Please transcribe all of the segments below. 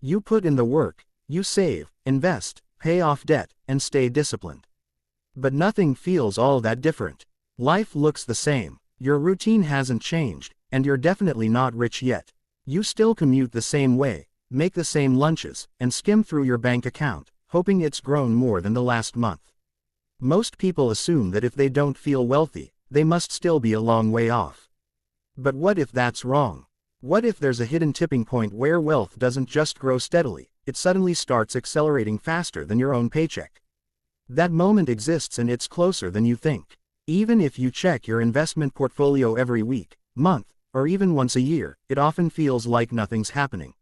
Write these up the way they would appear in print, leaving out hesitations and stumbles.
You put in the work, you save, invest, pay off debt, and stay disciplined. But nothing feels all that different. Life looks the same. Your routine hasn't changed, and you're definitely not rich yet. You still commute the same way, make the same lunches, and skim through your bank account, hoping it's grown more than the last month. Most people assume that if they don't feel wealthy, they must still be a long way off. But what if that's wrong? What if there's a hidden tipping point where wealth doesn't just grow steadily, it suddenly starts accelerating faster than your own paycheck? That moment exists and it's closer than you think. Even if you check your investment portfolio every week, month, or even once a year, it often feels like nothing's happening.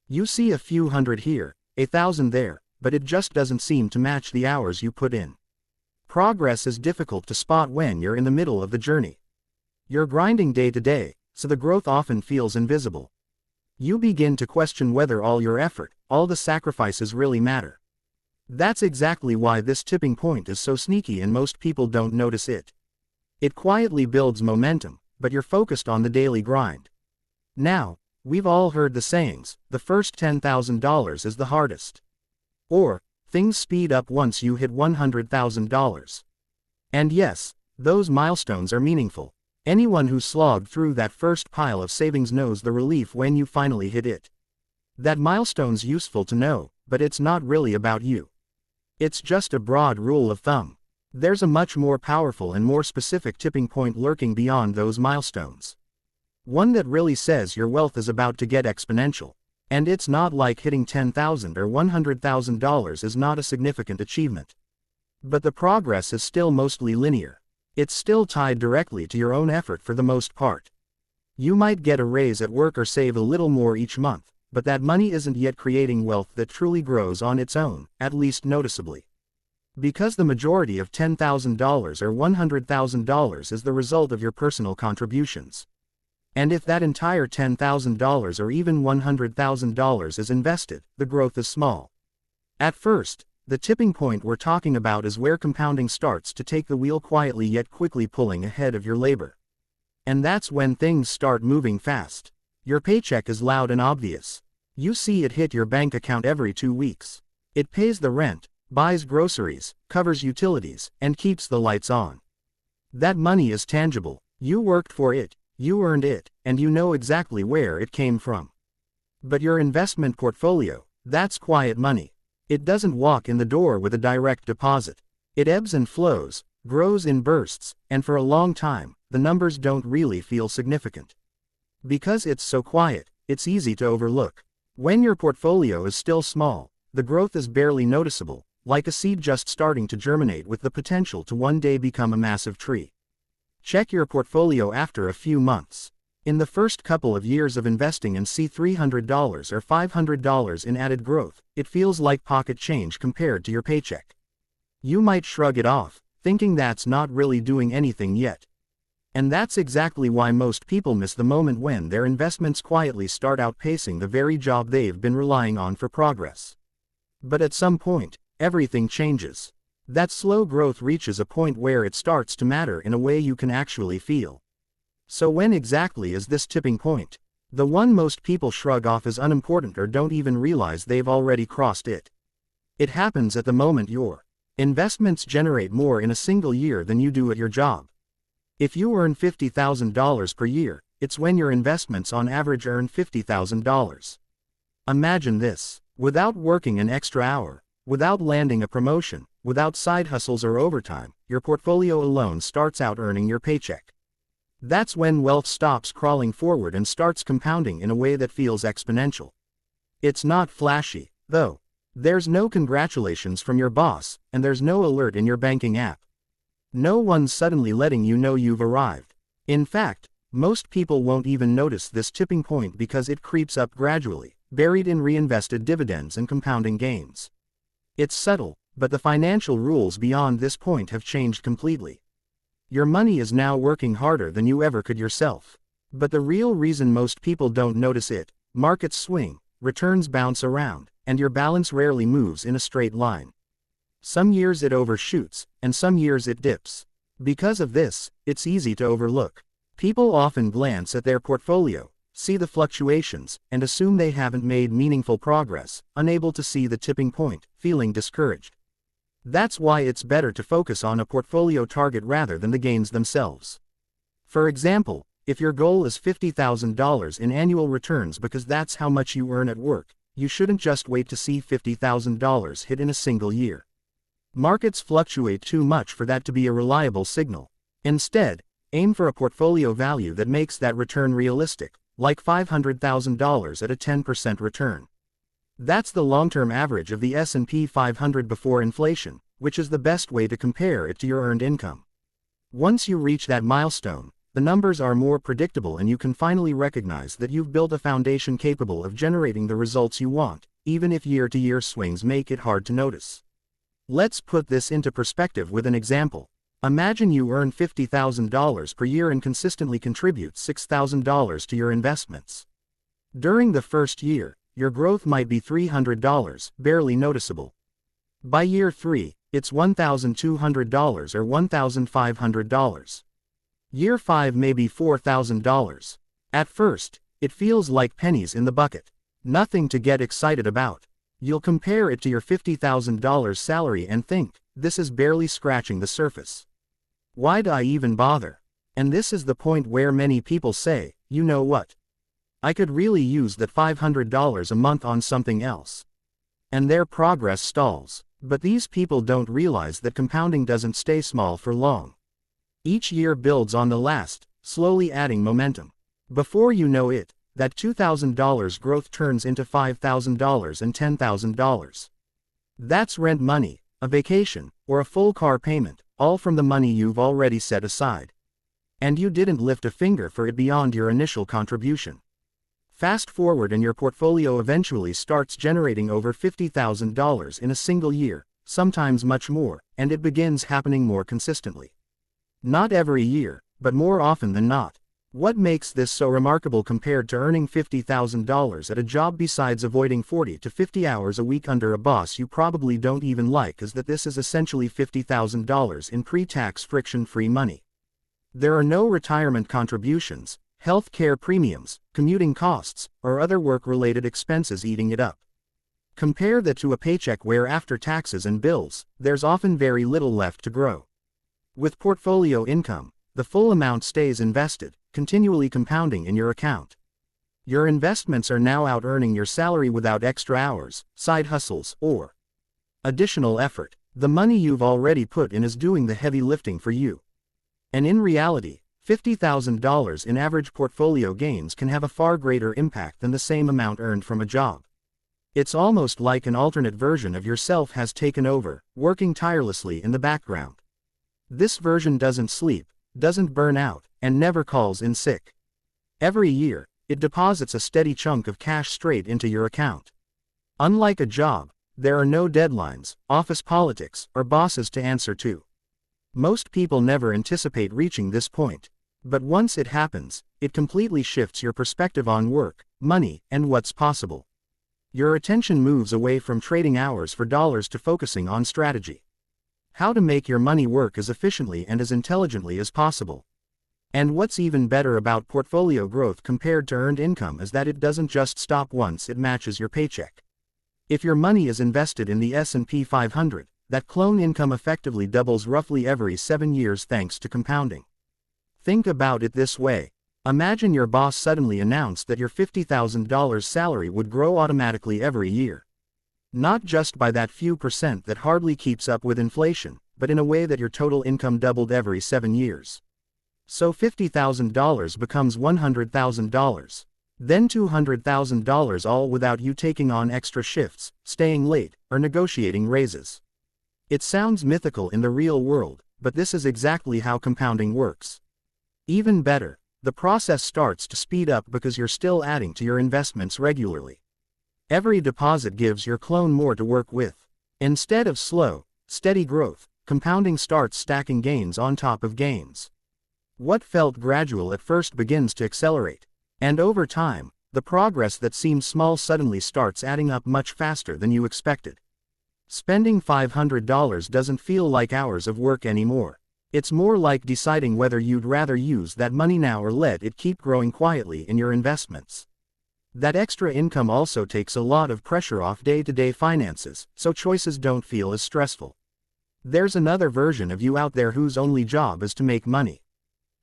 You see a few hundred here, 1,000 there, but it just doesn't seem to match the hours you put in. Progress is difficult to spot when you're in the middle of the journey. You're grinding day to day, so the growth often feels invisible. You begin to question whether all your effort, all the sacrifices really matter. That's exactly why this tipping point is so sneaky and most people don't notice it. It quietly builds momentum, but you're focused on the daily grind. Now, we've all heard the sayings, the first $10,000 is the hardest. Or, things speed up once you hit $100,000. And yes, those milestones are meaningful. Anyone who slogged through that first pile of savings knows the relief when you finally hit it. That milestone's useful to know, but it's not really about you. It's just a broad rule of thumb. There's a much more powerful and more specific tipping point lurking beyond those milestones. One that really says your wealth is about to get exponential. And it's not like hitting $10,000 or $100,000 is not a significant achievement. But the progress is still mostly linear. It's still tied directly to your own effort for the most part. You might get a raise at work or save a little more each month, but that money isn't yet creating wealth that truly grows on its own, at least noticeably. Because the majority of $10,000 or $100,000 is the result of your personal contributions. And if that entire $10,000 or even $100,000 is invested, the growth is small. At first, the tipping point we're talking about is where compounding starts to take the wheel quietly yet quickly pulling ahead of your labor. And that's when things start moving fast. Your paycheck is loud and obvious. You see it hit your bank account every 2 weeks. It pays the rent, buys groceries, covers utilities, and keeps the lights on. That money is tangible. You worked for it, you earned it, and you know exactly where it came from. But your investment portfolio, that's quiet money. It doesn't walk in the door with a direct deposit. It ebbs and flows, grows in bursts, and for a long time, the numbers don't really feel significant. Because it's so quiet, it's easy to overlook. When your portfolio is still small, the growth is barely noticeable, like a seed just starting to germinate with the potential to one day become a massive tree. Check your portfolio after a few months. In the first couple of years of investing and see $300 or $500 in added growth, it feels like pocket change compared to your paycheck. You might shrug it off, thinking that's not really doing anything yet. And that's exactly why most people miss the moment when their investments quietly start outpacing the very job they've been relying on for progress. But at some point, everything changes. That slow growth reaches a point where it starts to matter in a way you can actually feel. So when exactly is this tipping point? The one most people shrug off as unimportant or don't even realize they've already crossed it. It happens at the moment your investments generate more in a single year than you do at your job. If you earn $50,000 per year, it's when your investments on average earn $50,000. Imagine this. Without working an extra hour, without landing a promotion, without side hustles or overtime, your portfolio alone starts out earning your paycheck. That's when wealth stops crawling forward and starts compounding in a way that feels exponential. It's not flashy, though. There's no congratulations from your boss, and there's no alert in your banking app. No one's suddenly letting you know you've arrived. In fact, most people won't even notice this tipping point because it creeps up gradually, buried in reinvested dividends and compounding gains. It's subtle, but the financial rules beyond this point have changed completely. Your money is now working harder than you ever could yourself. But the real reason most people don't notice it, markets swing, returns bounce around, and your balance rarely moves in a straight line. Some years it overshoots, and some years it dips. Because of this, it's easy to overlook. People often glance at their portfolio, see the fluctuations, and assume they haven't made meaningful progress, unable to see the tipping point, feeling discouraged. That's why it's better to focus on a portfolio target rather than the gains themselves. For example, if your goal is $50,000 in annual returns because that's how much you earn at work, you shouldn't just wait to see $50,000 hit in a single year. Markets fluctuate too much for that to be a reliable signal. Instead, aim for a portfolio value that makes that return realistic, like $500,000 at a 10% return. That's the long-term average of the S&P 500 before inflation, which is the best way to compare it to your earned income. Once you reach that milestone, the numbers are more predictable and you can finally recognize that you've built a foundation capable of generating the results you want, even if year-to-year swings make it hard to notice. Let's put this into perspective with an example. Imagine you earn $50,000 per year and consistently contribute $6,000 to your investments. During the first year, your growth might be $300, barely noticeable. By year 3, it's $1,200 or $1,500. Year 5 may be $4,000. At first, it feels like pennies in the bucket. Nothing to get excited about. You'll compare it to your $50,000 salary and think, this is barely scratching the surface. Why'd I even bother? And this is the point where many people say, you know what? I could really use that $500 a month on something else. And their progress stalls. But these people don't realize that compounding doesn't stay small for long. Each year builds on the last, slowly adding momentum. Before you know it, that $2,000 growth turns into $5,000 and $10,000. That's rent money, a vacation, or a full car payment, all from the money you've already set aside. And you didn't lift a finger for it beyond your initial contribution. Fast forward and your portfolio eventually starts generating over $50,000 in a single year, sometimes much more, and it begins happening more consistently. Not every year, but more often than not. What makes this so remarkable compared to earning $50,000 at a job besides avoiding 40 to 50 hours a week under a boss you probably don't even like is that this is essentially $50,000 in pre-tax friction-free money. There are no retirement contributions, health care premiums, commuting costs, or other work-related expenses eating it up. Compare that to a paycheck where after taxes and bills, there's often very little left to grow. With portfolio income, the full amount stays invested, continually compounding in your account. Your investments are now out-earning your salary without extra hours, side hustles, or additional effort. The money you've already put in is doing the heavy lifting for you. And in reality, $50,000 in average portfolio gains can have a far greater impact than the same amount earned from a job. It's almost like an alternate version of yourself has taken over, working tirelessly in the background. This version doesn't sleep, doesn't burn out, and never calls in sick. Every year, it deposits a steady chunk of cash straight into your account. Unlike a job, there are no deadlines, office politics, or bosses to answer to. Most people never anticipate reaching this point. But once it happens, it completely shifts your perspective on work, money, and what's possible. Your attention moves away from trading hours for dollars to focusing on strategy. How to make your money work as efficiently and as intelligently as possible. And what's even better about portfolio growth compared to earned income is that it doesn't just stop once it matches your paycheck. If your money is invested in the S&P 500, that clone income effectively doubles roughly every 7 years thanks to compounding. Think about it this way. Imagine your boss suddenly announced that your $50,000 salary would grow automatically every year. Not just by that few percent that hardly keeps up with inflation, but in a way that your total income doubled every 7 years. So $50,000 becomes $100,000. Then $200,000 all without you taking on extra shifts, staying late, or negotiating raises. It sounds mythical in the real world, but this is exactly how compounding works. Even better, the process starts to speed up because you're still adding to your investments regularly. Every deposit gives your clone more to work with. Instead of slow, steady growth, compounding starts stacking gains on top of gains. What felt gradual at first begins to accelerate. And over time, the progress that seemed small suddenly starts adding up much faster than you expected. Spending $500 doesn't feel like hours of work anymore. It's more like deciding whether you'd rather use that money now or let it keep growing quietly in your investments. That extra income also takes a lot of pressure off day-to-day finances, so choices don't feel as stressful. There's another version of you out there whose only job is to make money.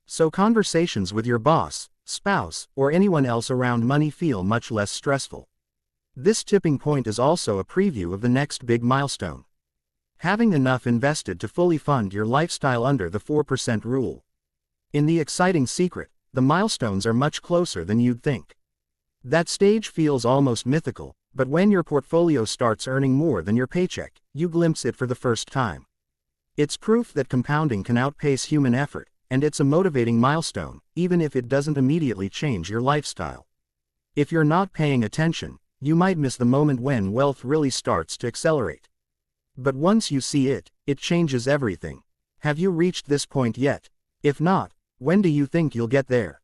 So conversations with your boss, spouse, or anyone else around money feel much less stressful. This tipping point is also a preview of the next big milestone. Having enough invested to fully fund your lifestyle under the 4% rule. In the exciting secret, the milestones are much closer than you'd think. That stage feels almost mythical, but when your portfolio starts earning more than your paycheck, you glimpse it for the first time. It's proof that compounding can outpace human effort, and it's a motivating milestone, even if it doesn't immediately change your lifestyle. If you're not paying attention, you might miss the moment when wealth really starts to accelerate. But once you see it, it changes everything. Have you reached this point yet? If not, when do you think you'll get there?